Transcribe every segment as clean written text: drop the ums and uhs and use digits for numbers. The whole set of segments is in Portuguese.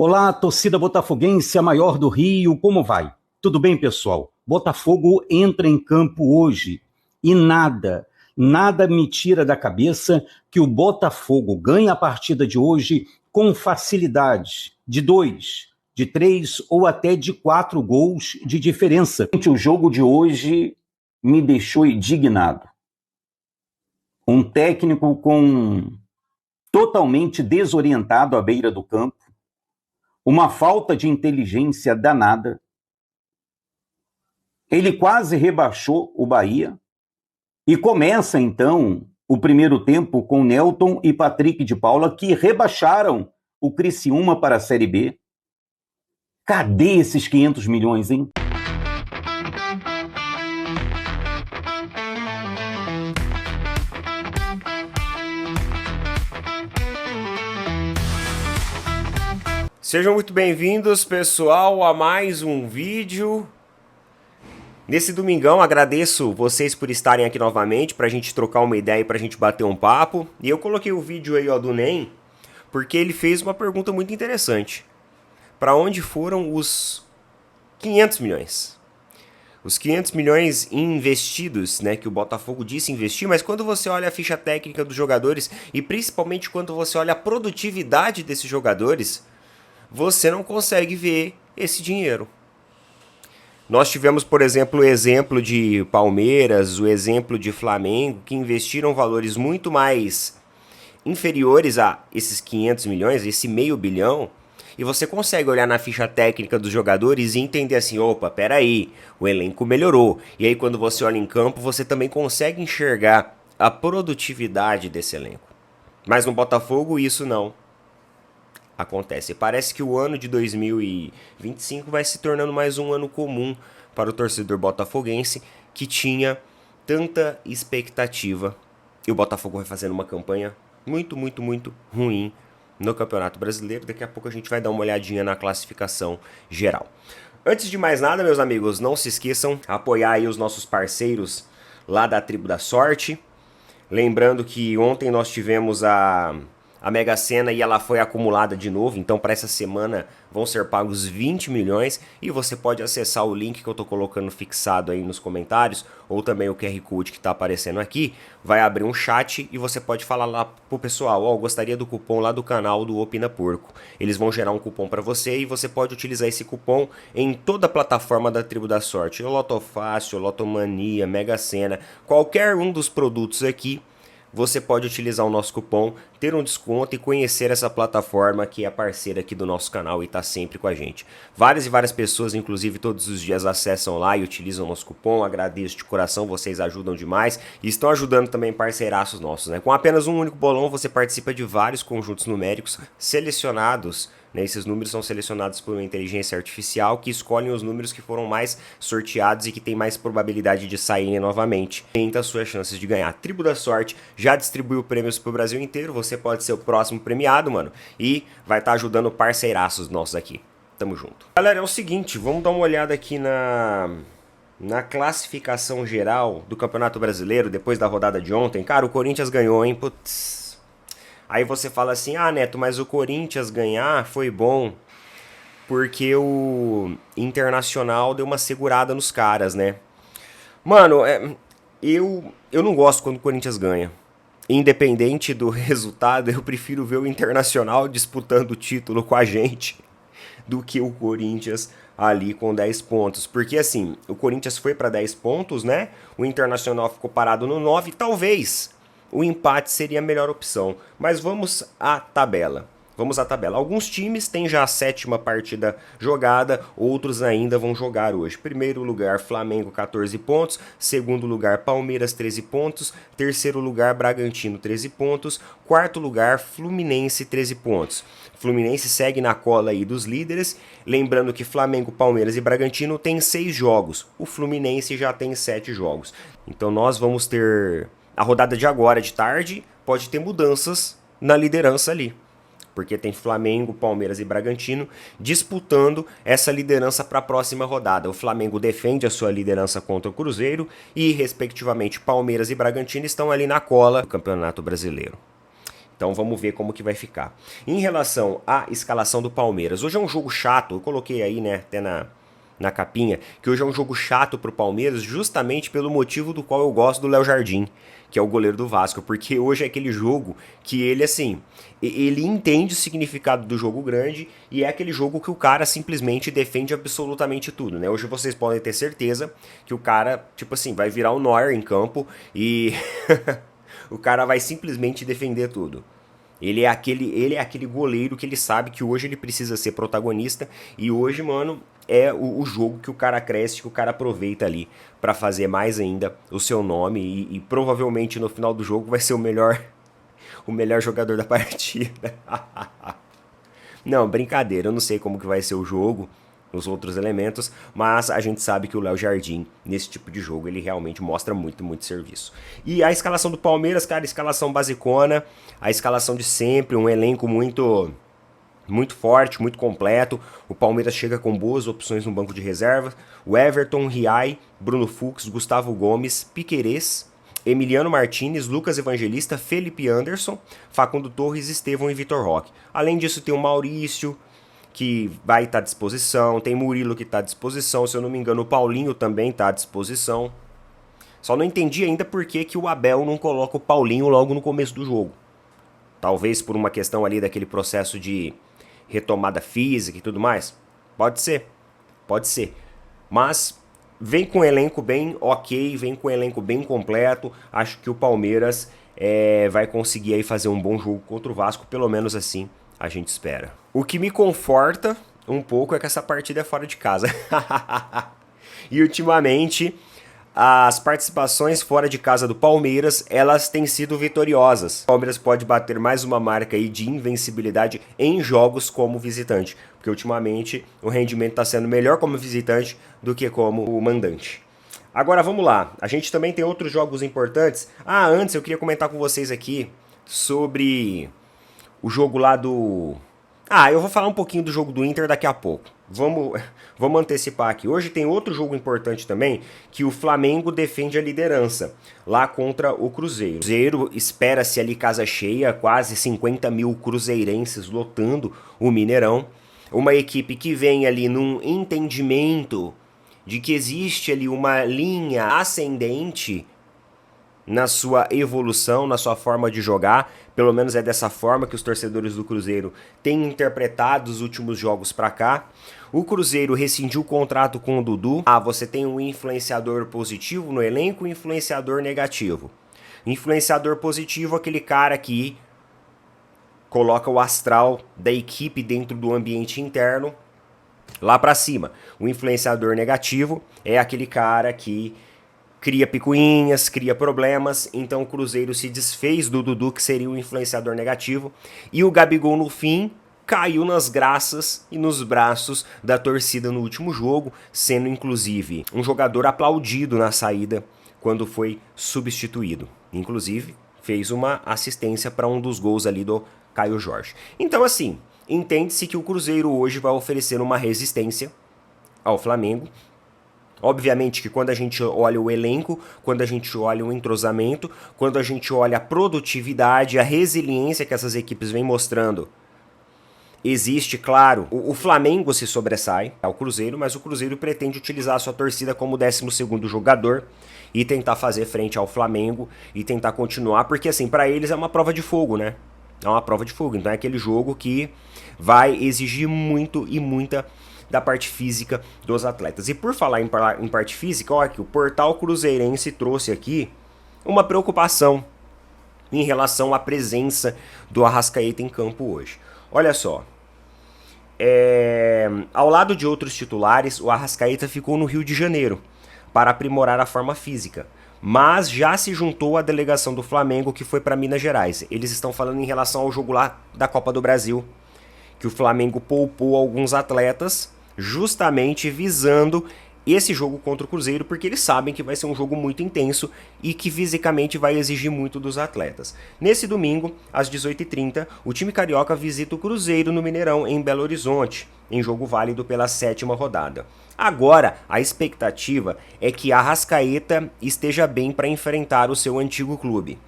Olá, torcida botafoguense, a maior do Rio, como vai? Tudo bem, pessoal? Botafogo entra em campo hoje e nada me tira da cabeça que o Botafogo ganha a partida de hoje com facilidade, de 2, de 3 ou até de 4 gols de diferença. O jogo de hoje me deixou indignado. Um técnico totalmente desorientado à beira do campo, uma falta de inteligência danada. Ele quase rebaixou o Bahia e começa então o primeiro tempo com Nelton e Patrick de Paula, que rebaixaram o Criciúma para a Série B. Cadê esses 500 milhões, hein? Sejam muito bem-vindos, pessoal, a mais um vídeo. Nesse domingão, agradeço vocês por estarem aqui novamente pra gente trocar uma ideia e pra gente bater um papo. E eu coloquei o vídeo aí, ó, do NEM, porque ele fez uma pergunta muito interessante. Pra onde foram os 500 milhões? Os 500 milhões investidos, né, que o Botafogo disse investir, mas quando você olha a ficha técnica dos jogadores e principalmente quando você olha a produtividade desses jogadores, você não consegue ver esse dinheiro. Nós tivemos, por exemplo, o exemplo de Palmeiras, o exemplo de Flamengo, que investiram valores muito mais inferiores a esses 500 milhões, esse meio bilhão, e você consegue olhar na ficha técnica dos jogadores e entender assim, opa, peraí, o elenco melhorou. E aí quando você olha em campo, você também consegue enxergar a produtividade desse elenco. Mas no Botafogo isso não acontece. Parece que o ano de 2025 vai se tornando mais um ano comum para o torcedor botafoguense que tinha tanta expectativa. E o Botafogo vai fazendo uma campanha muito ruim no Campeonato Brasileiro. Daqui a pouco a gente vai dar uma olhadinha na classificação geral. Antes de mais nada, meus amigos, não se esqueçam, apoiar aí os nossos parceiros lá da Tribo da Sorte. Lembrando que ontem nós tivemos a Mega Sena e ela foi acumulada de novo, então para essa semana vão ser pagos 20 milhões e você pode acessar o link que eu estou colocando fixado aí nos comentários ou também o QR Code que está aparecendo aqui, vai abrir um chat e você pode falar lá pro pessoal, ó, gostaria do cupom lá do canal do Opina Porco. Eles vão gerar um cupom para você e você pode utilizar esse cupom em toda a plataforma da Tribo da Sorte, Lotofácil, Lotomania, Mega Sena, qualquer um dos produtos aqui. Você pode utilizar o nosso cupom, ter um desconto e conhecer essa plataforma que é parceira aqui do nosso canal e está sempre com a gente. Várias e várias pessoas, inclusive todos os dias, acessam lá e utilizam o nosso cupom. Agradeço de coração, vocês ajudam demais e estão ajudando também parceiraços nossos, né? Com apenas um único bolão você participa de vários conjuntos numéricos selecionados. Esses números são selecionados por uma inteligência artificial que escolhe os números que foram mais sorteados e que tem mais probabilidade de saírem novamente. Aumenta as suas chances de ganhar. Tribo da Sorte já distribuiu prêmios pro Brasil inteiro. Você pode ser o próximo premiado, mano. E vai estar ajudando parceiraços nossos aqui. Tamo junto. Galera, é o seguinte, vamos dar uma olhada aqui na classificação geral do Campeonato Brasileiro depois da rodada de ontem. Cara, o Corinthians ganhou, hein? Putz. Aí você fala assim, ah, Neto, mas o Corinthians ganhar foi bom porque o Internacional deu uma segurada nos caras, né? Mano, eu não gosto quando o Corinthians ganha. Independente do resultado, eu prefiro ver o Internacional disputando o título com a gente do que o Corinthians ali com 10 pontos. Porque assim, o Corinthians foi para 10 pontos, né? O Internacional ficou parado no 9, talvez o empate seria a melhor opção. Mas vamos à tabela. Vamos à tabela. Alguns times têm já a 7ª partida jogada, outros ainda vão jogar hoje. Primeiro lugar, Flamengo, 14 pontos. Segundo lugar, Palmeiras, 13 pontos. Terceiro lugar, Bragantino, 13 pontos. Quarto lugar, Fluminense, 13 pontos. Fluminense segue na cola aí dos líderes. Lembrando que Flamengo, Palmeiras e Bragantino têm 6 jogos. O Fluminense já tem 7 jogos. Então nós vamos ter... A rodada de agora, de tarde, pode ter mudanças na liderança ali. Porque tem Flamengo, Palmeiras e Bragantino disputando essa liderança para a próxima rodada. O Flamengo defende a sua liderança contra o Cruzeiro e, respectivamente, Palmeiras e Bragantino estão ali na cola do Campeonato Brasileiro. Então vamos ver como que vai ficar. Em relação à escalação do Palmeiras, hoje é um jogo chato, eu coloquei aí, né, até na capinha, que hoje é um jogo chato pro Palmeiras, justamente pelo motivo do qual eu gosto do Léo Jardim, que é o goleiro do Vasco, porque hoje é aquele jogo que ele, assim, ele entende o significado do jogo grande e é aquele jogo que o cara simplesmente defende absolutamente tudo, né? Hoje vocês podem ter certeza que o cara, tipo assim, vai virar o Neuer em campo e o cara vai simplesmente defender tudo. Ele é aquele goleiro que ele sabe que hoje ele precisa ser protagonista e hoje, mano, é o jogo que o cara cresce, que o cara aproveita ali pra fazer mais ainda o seu nome e provavelmente no final do jogo vai ser o melhor jogador da partida. Não, brincadeira, eu não sei como que vai ser o jogo, os outros elementos, mas a gente sabe que o Léo Jardim, nesse tipo de jogo, ele realmente mostra muito, muito serviço. E a escalação do Palmeiras, cara, escalação basicona, a escalação de sempre, um elenco muito forte, muito completo. O Palmeiras chega com boas opções no banco de reserva. O Everton, Riai, Bruno Fux, Gustavo Gomes, Piquerez, Emiliano Martinez, Lucas Evangelista, Felipe Anderson, Facundo Torres, Estevão e Vitor Roque. Além disso tem o Maurício, que vai estar à disposição, tem Murilo que está à disposição, se eu não me engano o Paulinho também está à disposição. Só não entendi ainda por que o Abel não coloca o Paulinho logo no começo do jogo. Talvez por uma questão ali daquele processo de retomada física e tudo mais. Pode ser. Mas vem com um elenco bem ok, vem com um elenco bem completo. Acho que o Palmeiras vai conseguir aí fazer um bom jogo contra o Vasco, pelo menos assim a gente espera. O que me conforta um pouco é que essa partida é fora de casa. E ultimamente as participações fora de casa do Palmeiras, elas têm sido vitoriosas. O Palmeiras pode bater mais uma marca aí de invencibilidade em jogos como visitante, porque ultimamente o rendimento está sendo melhor como visitante do que como mandante. Agora vamos lá, a gente também tem outros jogos importantes. Antes eu queria comentar com vocês aqui sobre o jogo lá do... eu vou falar um pouquinho do jogo do Inter daqui a pouco. Vamos antecipar aqui. Hoje tem outro jogo importante também, que o Flamengo defende a liderança, lá contra o Cruzeiro. O Cruzeiro espera-se ali casa cheia, quase 50 mil cruzeirenses lotando o Mineirão. Uma equipe que vem ali num entendimento de que existe ali uma linha ascendente na sua evolução, na sua forma de jogar. Pelo menos é dessa forma que os torcedores do Cruzeiro têm interpretado os últimos jogos pra cá. O Cruzeiro rescindiu o contrato com o Dudu. Você tem um influenciador positivo no elenco e um influenciador negativo. Influenciador positivo, aquele cara que coloca o astral da equipe dentro do ambiente interno lá pra cima. O influenciador negativo é aquele cara que cria picuinhas, cria problemas, então o Cruzeiro se desfez do Dudu, que seria o influenciador negativo, e o Gabigol no fim caiu nas graças e nos braços da torcida no último jogo, sendo inclusive um jogador aplaudido na saída quando foi substituído. Inclusive fez uma assistência para um dos gols ali do Caio Jorge. Então assim, entende-se que o Cruzeiro hoje vai oferecer uma resistência ao Flamengo. Obviamente que quando a gente olha o elenco, quando a gente olha o entrosamento, quando a gente olha a produtividade, a resiliência que essas equipes vêm mostrando, existe, claro, o Flamengo se sobressai ao Cruzeiro, mas o Cruzeiro pretende utilizar a sua torcida como 12º jogador e tentar fazer frente ao Flamengo e tentar continuar, porque assim, para eles é uma prova de fogo, né? É uma prova de fogo, então é aquele jogo que vai exigir muito e muita da parte física dos atletas. E por falar em parte física, olha que o Portal Cruzeirense trouxe aqui uma preocupação em relação à presença do Arrascaeta em campo hoje. Olha só, ao lado de outros titulares, o Arrascaeta ficou no Rio de Janeiro para aprimorar a forma física, mas já se juntou à delegação do Flamengo que foi para Minas Gerais. Eles estão falando em relação ao jogo lá da Copa do Brasil, que o Flamengo poupou alguns atletas justamente visando esse jogo contra o Cruzeiro, porque eles sabem que vai ser um jogo muito intenso e que fisicamente vai exigir muito dos atletas. Nesse domingo, às 18h30, o time carioca visita o Cruzeiro no Mineirão, em Belo Horizonte, em jogo válido pela 7ª rodada. Agora, a expectativa é que Arrascaeta esteja bem para enfrentar o seu antigo clube.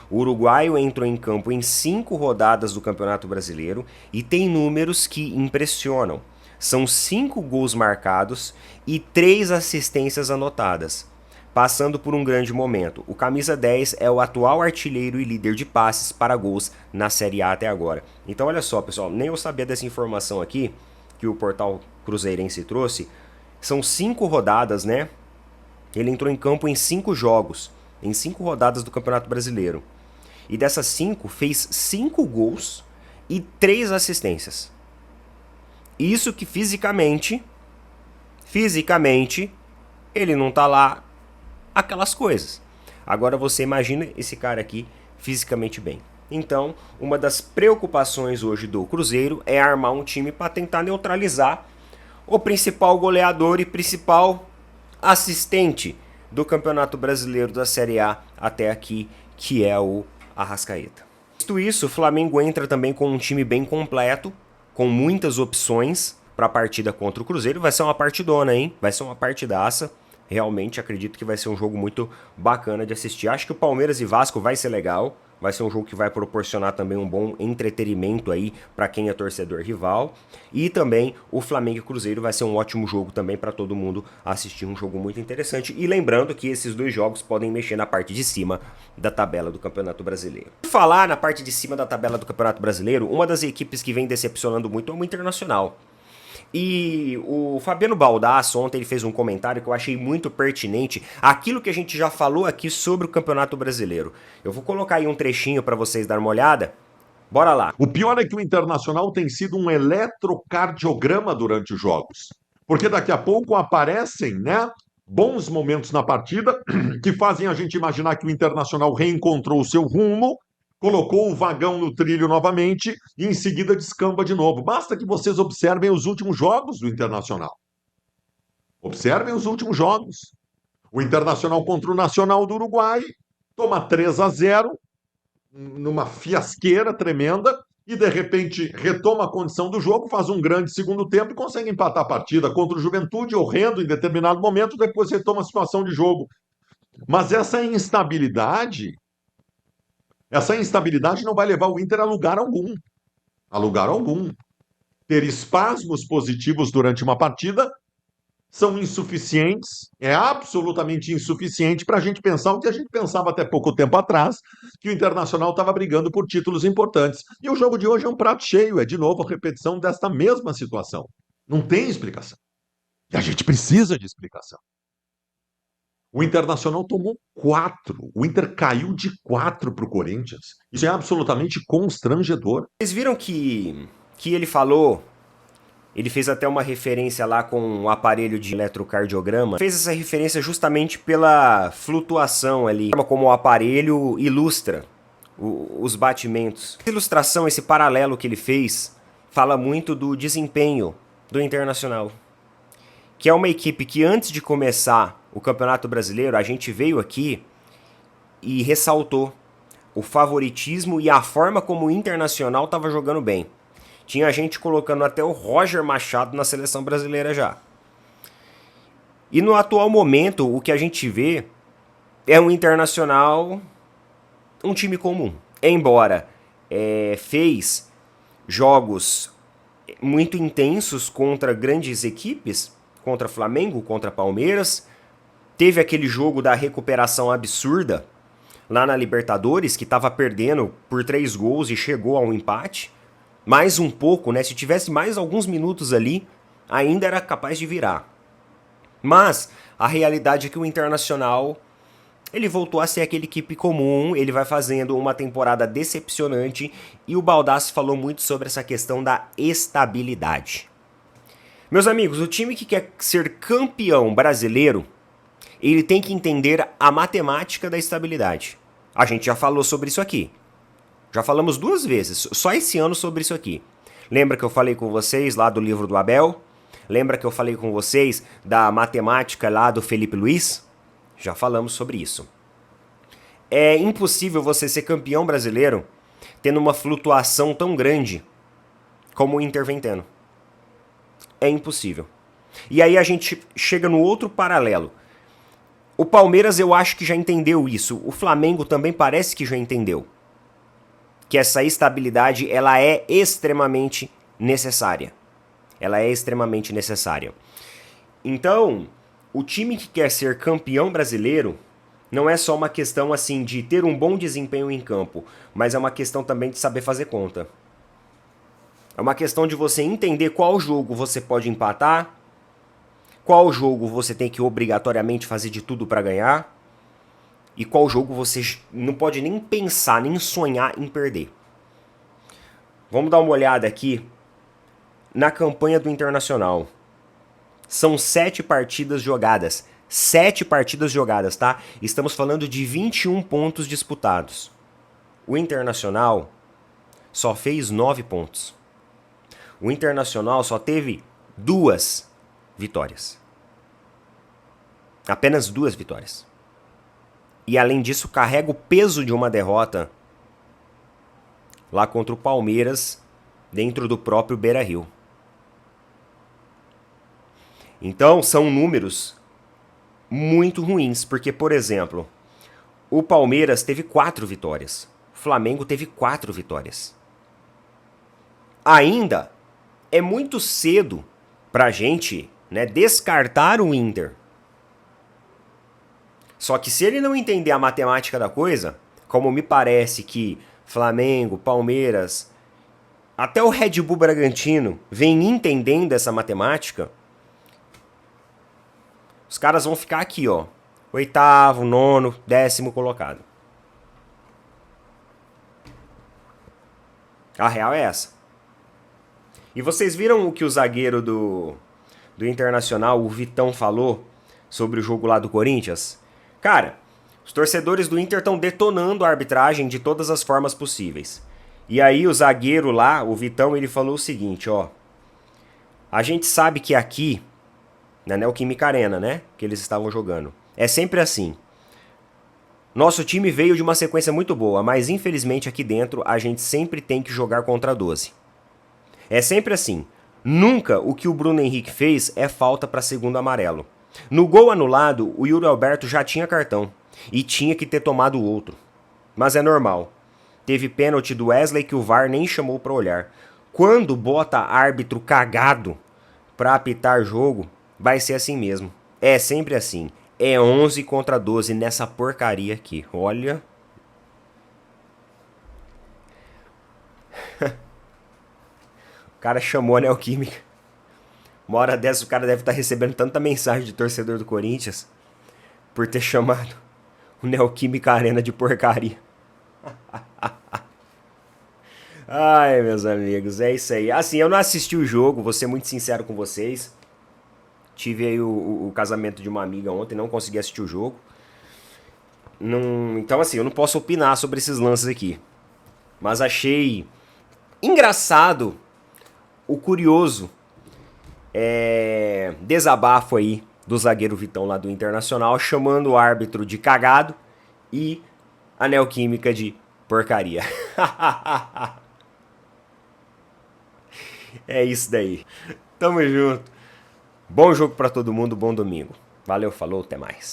O uruguaio entrou em campo em 5 rodadas do Campeonato Brasileiro e tem números que impressionam. São 5 gols marcados e 3 assistências anotadas, passando por um grande momento. O camisa 10 é o atual artilheiro e líder de passes para gols na Série A até agora. Então olha só, pessoal, nem eu sabia dessa informação aqui, que o portal Cruzeirense trouxe. São 5 rodadas, né? Ele entrou em campo em 5 jogos, em 5 rodadas do Campeonato Brasileiro. E dessas 5, fez 5 gols e 3 assistências. Isso que fisicamente, ele não tá lá aquelas coisas. Agora você imagina esse cara aqui fisicamente bem. Então, uma das preocupações hoje do Cruzeiro é armar um time para tentar neutralizar o principal goleador e principal assistente do Campeonato Brasileiro da Série A até aqui, que é o Arrascaeta. Visto isso, o Flamengo entra também com um time bem completo, com muitas opções para a partida contra o Cruzeiro. Vai ser uma partidona, hein? Vai ser uma partidaça. Realmente acredito que vai ser um jogo muito bacana de assistir. Acho que o Palmeiras e Vasco vai ser legal. Vai ser um jogo que vai proporcionar também um bom entretenimento aí para quem é torcedor rival. E também o Flamengo e Cruzeiro vai ser um ótimo jogo também para todo mundo assistir, um jogo muito interessante. E lembrando que esses dois jogos podem mexer na parte de cima da tabela do Campeonato Brasileiro. Por falar na parte de cima da tabela do Campeonato Brasileiro, uma das equipes que vem decepcionando muito é o Internacional. E o Fabiano Baldasso ontem ele fez um comentário que eu achei muito pertinente, aquilo que a gente já falou aqui sobre o Campeonato Brasileiro. Eu vou colocar aí um trechinho para vocês darem uma olhada. Bora lá. O pior é que o Internacional tem sido um eletrocardiograma durante os jogos. Porque daqui a pouco aparecem, né, bons momentos na partida que fazem a gente imaginar que o Internacional reencontrou o seu rumo, colocou o vagão no trilho novamente e em seguida descamba de novo. Basta que vocês observem os últimos jogos do Internacional. Observem os últimos jogos. O Internacional contra o Nacional do Uruguai toma 3-0 numa fiasqueira tremenda e de repente retoma a condição do jogo, faz um grande segundo tempo e consegue empatar a partida contra o Juventude, horrendo em determinado momento, depois retoma a situação de jogo. Mas essa instabilidade não vai levar o Inter a lugar algum. A lugar algum. Ter espasmos positivos durante uma partida são insuficientes, é absolutamente insuficiente para a gente pensar o que a gente pensava até pouco tempo atrás, que o Internacional estava brigando por títulos importantes. E o jogo de hoje é um prato cheio, é de novo a repetição desta mesma situação. Não tem explicação. E a gente precisa de explicação. O Internacional tomou 4. O Inter caiu de 4 para o Corinthians. Isso é absolutamente constrangedor. Vocês viram que ele falou, ele fez até uma referência lá com o aparelho de eletrocardiograma. Fez essa referência justamente pela flutuação ali, a forma como o aparelho ilustra os batimentos. Essa ilustração, esse paralelo que ele fez, fala muito do desempenho do Internacional, que é uma equipe que antes de começar o Campeonato Brasileiro, a gente veio aqui e ressaltou o favoritismo e a forma como o Internacional estava jogando bem. Tinha gente colocando até o Roger Machado na seleção brasileira já. E no atual momento, o que a gente vê é um Internacional, um time comum. Embora fez jogos muito intensos contra grandes equipes, contra Flamengo, contra Palmeiras. Teve aquele jogo da recuperação absurda lá na Libertadores, que estava perdendo por 3 gols e chegou ao empate. Mais um pouco, né? Se tivesse mais alguns minutos ali, ainda era capaz de virar. Mas a realidade é que o Internacional, ele voltou a ser aquele equipe comum, ele vai fazendo uma temporada decepcionante e o Baldassi falou muito sobre essa questão da estabilidade. Meus amigos, o time que quer ser campeão brasileiro, ele tem que entender a matemática da estabilidade. A gente já falou sobre isso aqui. Já falamos 2 vezes, só esse ano sobre isso aqui. Lembra que eu falei com vocês lá do livro do Abel? Lembra que eu falei com vocês da matemática lá do Felipe Luiz? Já falamos sobre isso. É impossível você ser campeão brasileiro tendo uma flutuação tão grande como o Inter vem tendo. É impossível. E aí a gente chega no outro paralelo. O Palmeiras eu acho que já entendeu isso. O Flamengo também parece que já entendeu. Que essa estabilidade, ela é extremamente necessária. Ela é extremamente necessária. Então, o time que quer ser campeão brasileiro não é só uma questão assim de ter um bom desempenho em campo, mas é uma questão também de saber fazer conta. É uma questão de você entender qual jogo você pode empatar, qual jogo você tem que obrigatoriamente fazer de tudo para ganhar e qual jogo você não pode nem pensar, nem sonhar em perder. Vamos dar uma olhada aqui na campanha do Internacional. São 7 partidas jogadas. 7 partidas jogadas, tá? Estamos falando de 21 pontos disputados. O Internacional só fez 9 pontos. O Internacional só teve 2 vitórias. Apenas 2 vitórias. E além disso, carrega o peso de uma derrota lá contra o Palmeiras, dentro do próprio Beira-Rio. Então, são números muito ruins, porque, por exemplo, o Palmeiras teve 4 vitórias, o Flamengo teve 4 vitórias. Ainda é muito cedo pra gente, né, descartar o Inter. Só que se ele não entender a matemática da coisa, como me parece que Flamengo, Palmeiras, até o Red Bull Bragantino vem entendendo essa matemática, os caras vão ficar aqui, ó. 8º, 9º, 10º colocado. A real é essa. E vocês viram o que o zagueiro do Internacional, o Vitão, falou sobre o jogo lá do Corinthians? Cara, os torcedores do Inter estão detonando a arbitragem de todas as formas possíveis. E aí o zagueiro lá, o Vitão, ele falou o seguinte, ó. A gente sabe que aqui, na Neoquímica Arena, né, que eles estavam jogando, é sempre assim. Nosso time veio de uma sequência muito boa, mas infelizmente aqui dentro a gente sempre tem que jogar contra 12. É sempre assim. Nunca o que o Bruno Henrique fez é falta para segundo amarelo. No gol anulado, o Yuri Alberto já tinha cartão e tinha que ter tomado o outro. Mas é normal. Teve pênalti do Wesley que o VAR nem chamou para olhar. Quando bota árbitro cagado para apitar jogo, vai ser assim mesmo. É sempre assim. É 11 contra 12 nessa porcaria aqui. Olha. O cara chamou a Neoquímica. Uma hora dessa o cara deve estar recebendo tanta mensagem de torcedor do Corinthians por ter chamado o Neoquímica Arena de porcaria. Ai, meus amigos, é isso aí. Assim, eu não assisti o jogo, vou ser muito sincero com vocês. Tive aí o casamento de uma amiga ontem, não consegui assistir o jogo. Então, assim, eu não posso opinar sobre esses lances aqui. Mas achei engraçado, o curioso desabafo aí do zagueiro Vitão lá do Internacional, chamando o árbitro de cagado e a Neoquímica de porcaria. É isso daí. Tamo junto. Bom jogo pra todo mundo, bom domingo. Valeu, falou, até mais.